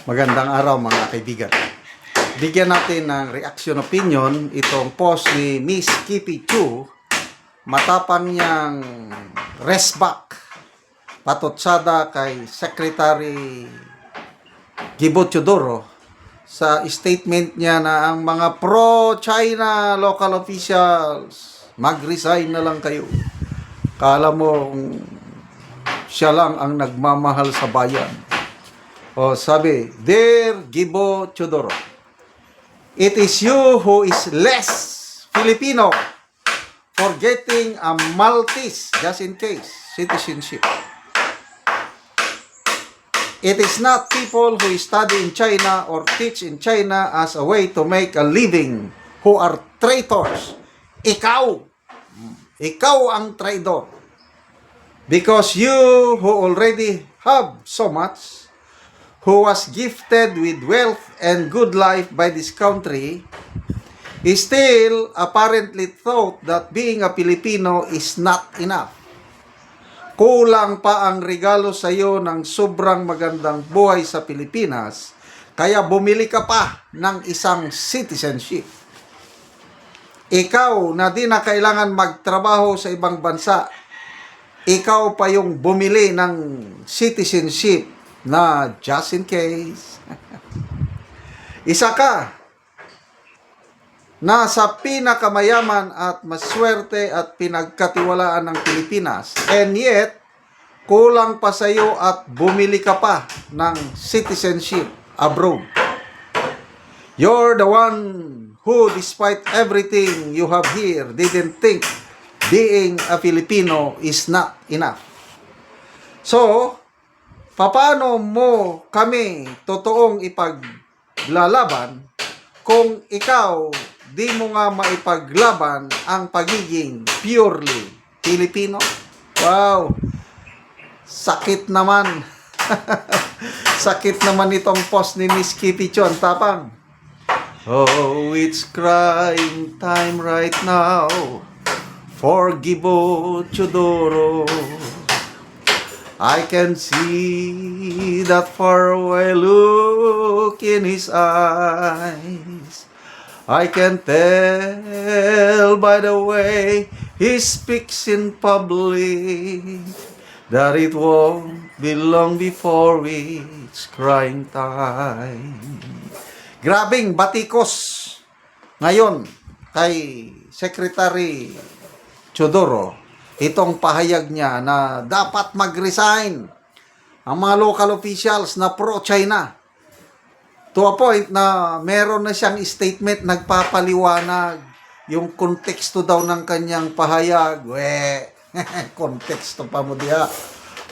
Magandang araw mga kaibigan. Bigyan natin ng reaction opinion itong post ni Miss Kipi Chu. Matapang niyang resback patutsada kay Secretary Gibo Teodoro sa statement niya na ang mga pro-China local officials mag-resign na lang kayo. Kala mo siya lang ang nagmamahal sa bayan. O sabi, Dear Gibo Teodoro, it is you who is less Filipino for getting a Maltese, just in case, citizenship. It is not people who study in China or teach in China as a way to make a living who are traitors. Ikaw ang traitor. Because you who already have so much, who was gifted with wealth and good life by this country, is still apparently thought that being a Filipino is not enough. Kulang pa ang regalo sa iyo ng sobrang magandang buhay sa Pilipinas, kaya bumili ka pa ng isang citizenship. Ikaw na di na kailangan magtrabaho sa ibang bansa, ikaw pa yung bumili ng citizenship na just in case. Isa ka na sa pinakamayaman at maswerte at pinagkatiwalaan ng Pilipinas, and yet kulang pa sa iyo at bumili ka pa ng citizenship abroad. You're the one who, despite everything you have here, didn't think being a Filipino is not enough. So, paano mo kami totoong ipaglalaban kung ikaw di mo nga maipaglaban ang pagiging purely Filipino? Wow! Sakit naman. Sakit naman itong post ni Miss Kipi Chu, ang tapang. Oh, it's crying time right now for Gibo Teodoro. I can see that far away look in his eyes. I can tell by the way he speaks in public that it won't be long before it's crying time. Grabing batikos ngayon kay Secretary Teodoro itong pahayag niya na dapat mag-resign ang mga local officials na pro-China, to a point na meron na siyang statement nagpapaliwanag yung konteksto daw ng kanyang pahayag. Konteksto pa mo diya.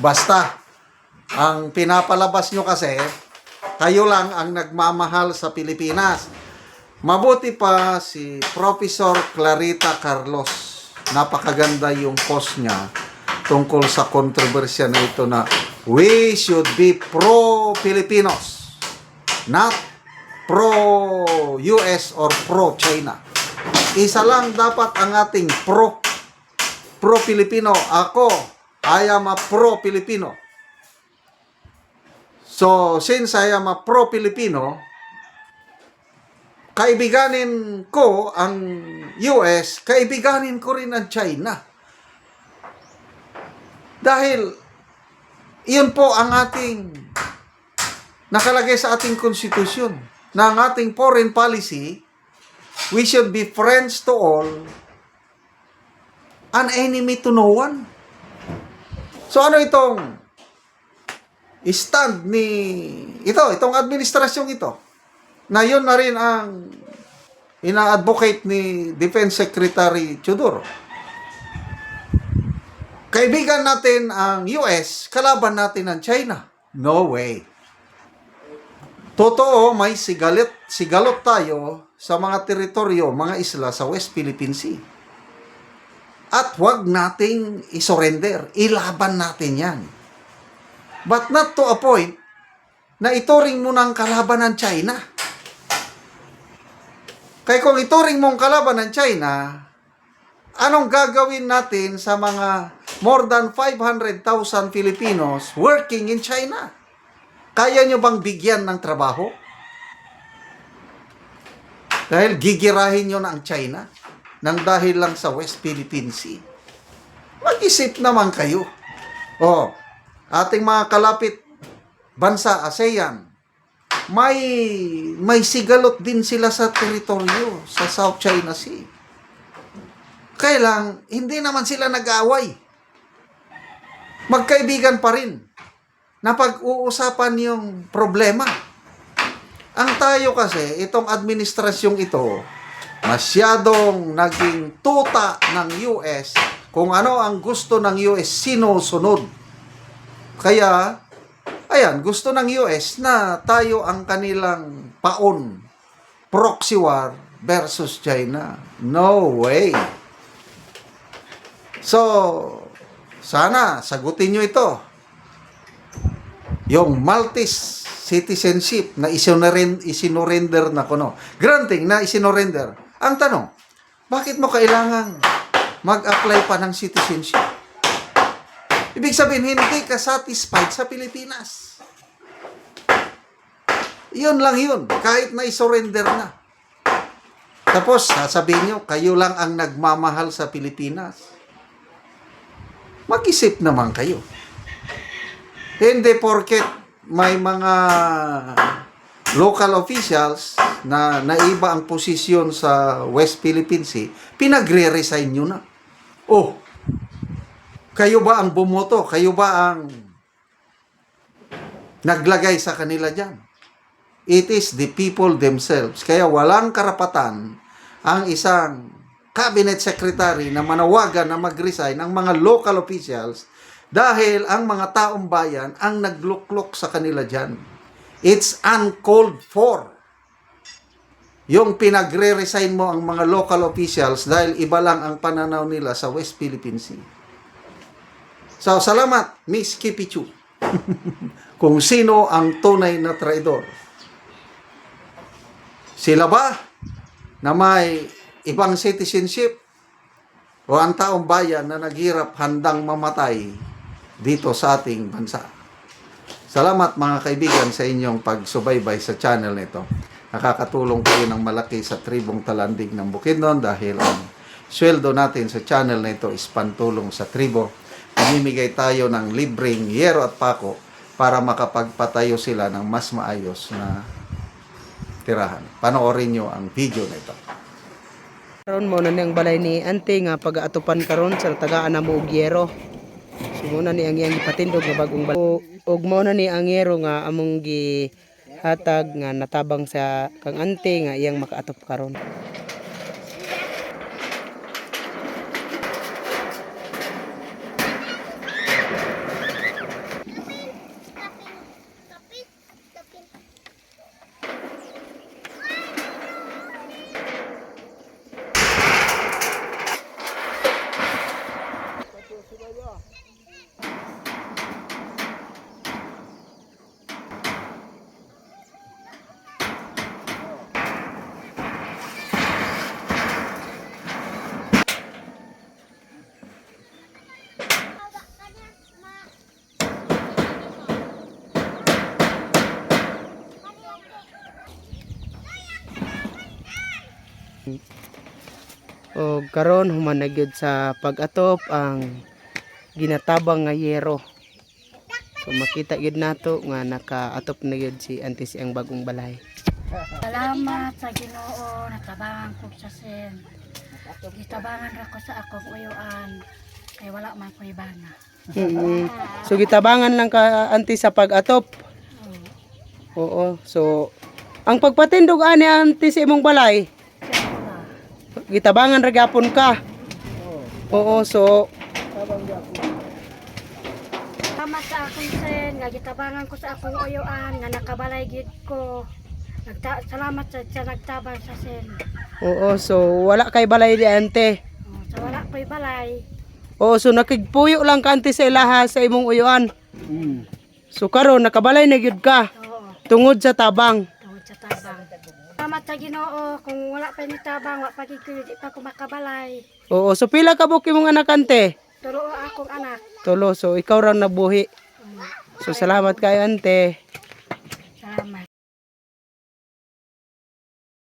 Basta, ang pinapalabas nyo kasi, kayo lang ang nagmamahal sa Pilipinas. Mabuti pa si Professor Clarita Carlos. Napakaganda yung post niya tungkol sa kontrobersya na ito na we should be pro-Filipinos, not pro-US or pro-China. Isa lang dapat ang ating pro-Filipino. Ako, I am a pro-Filipino. So, since I am a pro-Filipino, kaibiganin ko ang US, kaibiganin ko rin ang China. Dahil, iyon po ang ating nakalagay sa ating konstitusyon, na ang ating foreign policy, we should be friends to all, an enemy to no one. So ano itong stand ni itong administrasyong ito, na yun na rin ang ina-advocate ni Defense Secretary Teodoro. Kaibigan natin ang US, kalaban natin ang China. No way. Totoo, may sigalot tayo sa mga teritoryo, mga isla sa West Philippine Sea. At huwag nating isurrender. Ilaban natin yan. But not to a point na ituring mo ng kalaban ng China. Kaya kung ituring mong kalaban ng China, anong gagawin natin sa mga more than 500,000 Filipinos working in China? Kaya nyo bang bigyan ng trabaho? Dahil gigirahin nyo na ang China nang dahil lang sa West Philippine Sea. Mag-isip naman kayo. O, ating mga kalapit bansa, ASEAN, may sigalot din sila sa teritoryo sa South China Sea. Kailang, hindi naman sila nag-aaway. Magkaibigan pa rin na pag-uusapan yung problema. Ang tayo kasi, itong administrasyong ito, masyadong naging tuta ng US kung ano ang gusto ng US sinusunod. Kaya, ayan, gusto ng US na tayo ang kanilang paon, proxy war versus China. No way. So, sana sagutin nyo ito. Yung Maltese citizenship na isinurrender na kuno. Granting na isinurrender. Ang tanong, bakit mo kailangang mag-apply pa ng citizenship? Ibig sabihin, hindi ka satisfied sa Pilipinas. Yun lang yun. Kahit na isurrender na. Tapos, sasabihin nyo, kayo lang ang nagmamahal sa Pilipinas. Mag-isip naman kayo. Hindi porket may mga local officials na naiba ang posisyon sa West Philippine Sea, pinagre-resign nyo na. Oh, kayo ba ang bumoto? Kayo ba ang naglagay sa kanila dyan? It is the people themselves. Kaya walang karapatan ang isang cabinet secretary na manawagan na mag-resign ang mga local officials dahil ang mga taong bayan ang nagluklok sa kanila dyan. It's uncalled for. Yung pinagre-resign mo ang mga local officials dahil iba lang ang pananaw nila sa West Philippine Sea. So, salamat, Miss Kipichu. Kung sino ang tunay na traidor. Sila ba na may ibang citizenship o ang taong bayan na naghirap handang mamatay dito sa ating bansa? Salamat mga kaibigan sa inyong pagsubaybay sa channel nito. Nakakatulong kayo ng malaki sa tribong Talandig ng Bukidnon dahil ang sweldo natin sa channel na ito is pantulong sa tribo. Namimigay tayo ng libreng yero at pako para makapagpatayo sila ng mas maayos na tirahan. Panoorin nyo ang video na ito. Karon mo na niyang balay ni ante nga pag-aatupan karon sa tagaan na mo og yero. So mo na ni ang iyang ipatindog nga bagong balay. Og mo na ni ang yero nga among gihatag nga natabang sa kang ante nga iyang makaatop karon. O karon human na gyud sa pag-atop ang ginatabang nga yero. So makita gyud nato nga nakaatop na gyud si ante si ang bagong balay. Salamat sa Ginoo natabangan ko sa sen. Gitabangan ra ko sa akong uyuan kay wala man ko ibana. So gitabangan lang ka ante sa pag-atop. Oo. So ang pagpatindog ani ante sa imong balay, gitabangan ra gyapon ka. Oo, so Salamat sa akong sen nga gitabangan ko sa akong uyuan nga nakabalay gid ko. Salamat sa nagtabang sa sen. oo, so wala kay balay di ante. Sa wala ko'y balay. Oo, so nakigpuyo lang ka ante sa ilaha sa imong uyuan. So karon nakabalay na gyud ka Oo, tungod sa tabang. tungod sa tabang. Salamat sa Ginoo kung wala pa ni tabang wa pa gid ko di pa ko makabalay. Oo, so pila ka buok imong anak ante? Tulo akong anak. Tulo, so ikaw ra nabuhi. So salamat kay ante. Salamat.